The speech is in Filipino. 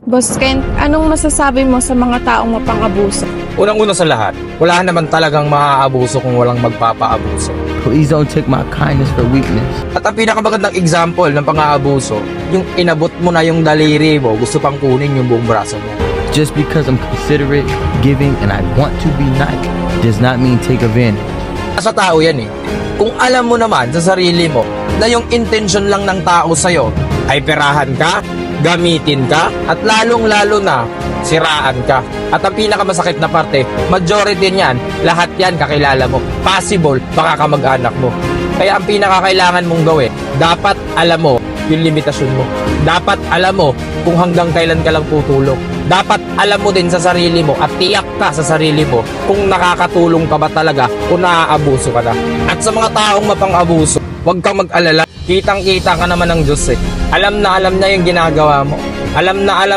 Boss Kent, anong masasabi mo sa mga taong mapang-abuso? Unang-una sa lahat, wala naman talagang maaabuso kung walang magpapaabuso. Please don't take my kindness for weakness. At ang pinakamagandang example ng pang-aabuso, yung inabot mo na yung daliri mo, gusto pang kunin yung buong braso mo. Just because I'm considerate, giving, and I want to be nice does not mean take advantage. Sa tao yan eh. Kung alam mo naman sa sarili mo na yung intention lang ng tao sa'yo ay perahan ka, gamitin ka, at lalong-lalo na siraan ka. At ang pinakamasakit na parte, majority niyan, lahat yan kakilala mo. Possible, baka kamag-anak mo. Kaya ang pinakakailangan mong gawin, dapat alam mo yung limitasyon mo. Dapat alam mo kung hanggang kailan ka lang tutulong. Dapat alam mo din sa sarili mo at tiyak ka sa sarili mo kung nakakatulong ka ba talaga o naaabuso ka na. At sa mga taong mapang-abuso, huwag kang mag-alala. Kitang-kita ka naman ng Diyos eh. Alam na alam niya yung ginagawa mo. Alam na alam